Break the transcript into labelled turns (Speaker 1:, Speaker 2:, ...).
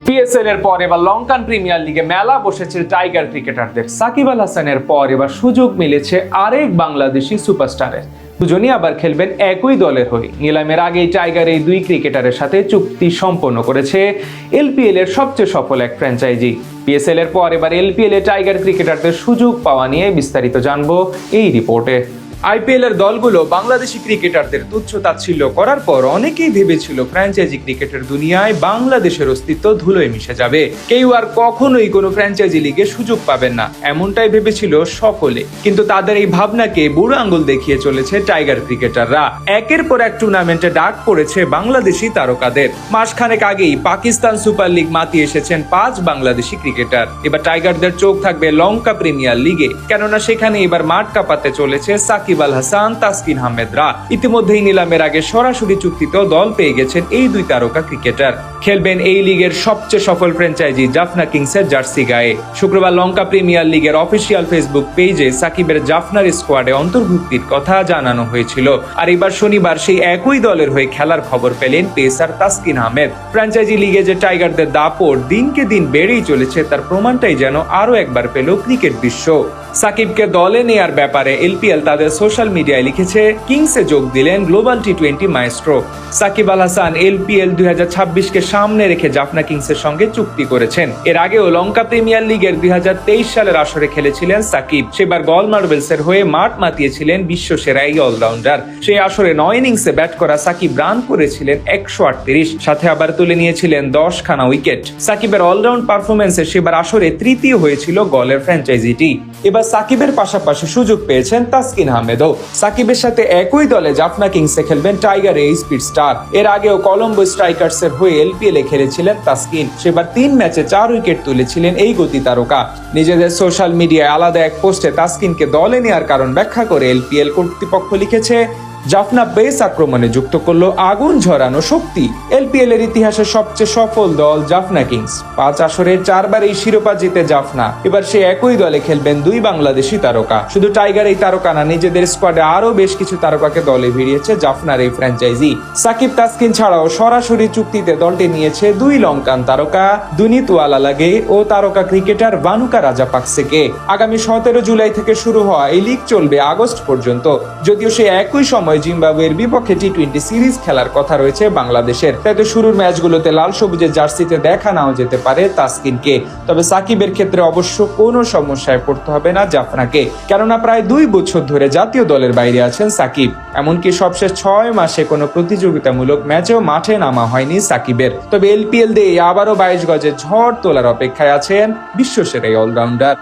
Speaker 1: PSL এর পর এবার লঙ্কান প্রিমিয়ার লিগে মেলা বসেছে টাইগার ক্রিকেটারদের। সাকিব আল হাসানের পর এবার সুযোগ মিলেছে আরেক বাংলাদেশি সুপারস্টারের। দুজনই আবার খেলবেন একই দলের হয়ে। নিলামের আগেই টাইগার এই দুই ক্রিকেটারের সাথে চুক্তি সম্পন্ন করেছে এলপিএল এর সবচেয়ে সফল এক ফ্র্যাঞ্চাইজি। পিএসএল এর পর এবার এলপিএল এ টাইগার ক্রিকেটারদের সুযোগ পাওয়া নিয়ে বিস্তারিত জানবো এই রিপোর্টে। আইপিএল এর দলগুলো বাংলাদেশি ক্রিকেটারদের তুচ্ছ-তাচ্ছিল্য করার পর অনেকেই ভেবেছিল ফ্র্যাঞ্চাইজি ক্রিকেটের দুনিয়ায় বাংলাদেশের অস্তিত্ব ধুলোয় মিশে যাবে, কেউ আর কখনোই কোনো ফ্র্যাঞ্চাইজি লিগে সুযোগ পাবেন না, এমনটাই ভেবেছিল সকলে। কিন্তু তাদের এই ভাবনাকে বুড়ো আঙ্গুল দেখিয়ে চলেছে টাইগার ক্রিকেটাররা। একের পর এক টুর্নামেন্টে ডাক পড়েছে বাংলাদেশি তারকাদের। মাসখানেক আগেই পাকিস্তান সুপার লিগ মাতিয়ে এসেছেন 5 বাংলাদেশি ক্রিকেটার। এবার টাইগারদের চোখ থাকবে লঙ্কা প্রিমিয়ার লিগে, কেননা সেখানে এবার মাঠ কাঁপাতে চলেছে সাকিব আল হাসান, তাসকিন আহমেদরা। ইতিমধ্যেই নিলামের আগে সরাসরি চুক্তিতেও দল পেয়ে গেছেন এই দুই তারকা ক্রিকেটার। খেলবেন এই লিগের সবচেয়ে সফল ফ্র্যাঞ্চাইজি জাফনা কিংসের জার্সি গায়ে। শুক্রবার লঙ্কা প্রিমিয়ার লিগের অফিসিয়াল ফেসবুক পেজে সাকিবের জাফনার স্কোয়াডে অন্তর্ভুক্তির কথা জানানো হয়েছিল। আর এবার শনিবার সেই একই দলের হয়ে খেলার খবর পেলেন পেসার তাসকিন আহমেদ। ফ্র্যাঞ্চাইজি লিগে যে টাইগারদের দাপট দিনকে দিন বেড়েই চলেছে, তার প্রমাণটাই যেন আরো একবার পেল ক্রিকেট বিশ্ব। সাকিবকে দলে নেয়ার ব্যাপারে এলপিএল তাদের সোশ্যাল মিডিয়ায় লিখেছে, কিংসে যোগ দিলেন global T20 Maestro. Shakib Al Hasan LPL 2026 কে সামনে রেখে জাফনা কিংসের সঙ্গে চুক্তি করেছেন। এর আগেও লঙ্কা প্রিমিয়ার লিগের 2023 সালের আসরে খেলেছিলেন সাকিব। সেবার গল মার্বেলসের হয়ে মাঠ মাতিয়েছিলেন বিশ্বসেরা এই অলরাউন্ডার। সেই আসরে 9 ইনিংসে ব্যাট করা সাকিব রান করেছিলেন 138, সাথে আবার তুলে নিয়েছিলেন 10 খানা উইকেট। সাকিবের অলরাউন্ড পারফরমেন্সে সেবার আসরে তৃতীয় হয়েছিল গলের ফ্র্যাঞ্চাইজিটি। এবার সাকিবের পাশাপাশি সুযোগ পেয়েছেন তাসকিন আহমেদও। সাকিবের সাথে একই দলে জাফনা কিংসে খেলবেন টাইগার এই স্পিড স্টার। এর আগেও কলম্বো স্ট্রাইকার্স এর হয়ে এলপিএল এ খেলেছিলেন তাসকিন। সেবার 3 ম্যাচে 4 উইকেট তুলেছিলেন এই গতি তারকা। নিজেদের সোশ্যাল মিডিয়ায় আলাদা এক পোস্টে তাসকিনকে দলে নেওয়ার কারণ ব্যাখ্যা করে এলপিএল কর্তৃপক্ষ লিখেছে, জাফনা পেস আক্রমণে যুক্ত করলো আগুন ঝরানো শক্তি। এলপিএল এর ইতিহাসে সবচেয়ে সফল দল জাফনা কিংস। 5 আসরের 4 বার এই শিরোপা জিতে জাফনা। এবার সে একই দলে খেলবেন 2 বাংলাদেশি তারকা। শুধু টাইগার এই তারকা না, নিজেদের স্কোয়াডে আরো বেশ কিছু তারকাকে দলে ভিড়িয়েছে জাফনার এই ফ্র্যাঞ্চাইজি। সাকিব তাসকিন ছাড়াও সরাসরি চুক্তিতে দলটি নিয়েছে 2 লঙ্কান তারকা দুনিত ওয়ালালাগে ও তারকা ক্রিকেটার ভানুকা রাজাপাকসেকে। আগামী 17 জুলাই থেকে শুরু হওয়া এই লিগ চলবে আগস্ট পর্যন্ত। যদিও সে একই সময় জিম্বাবুয়ের বিপক্ষে টি20 সিরিজ খেলার কথা রয়েছে বাংলাদেশের। তাই তো শুরুর ম্যাচগুলোতে লাল সবুজের জার্সিতে দেখা নাও যেতে পারে তাসকিনকে। তবে সাকিবের ক্ষেত্রে অবশ্য কোনো সমস্যায় পড়তে হবে না জাফনাকে, কেননা প্রায় 2 বছর ধরে জাতীয় দলের বাইরে আছেন সাকিব। এমনকি সবশেষ 6 মাসে কোনো প্রতিযোগিতামূলক ম্যাচেও মাঠে নামা হয়নি সাকিবের। তবে এলপিএল দিয়ে আবারও 22 গজে ঝড় তোলার অপেক্ষায় আছেন বিশ্বসেরা এই অলরাউন্ডার।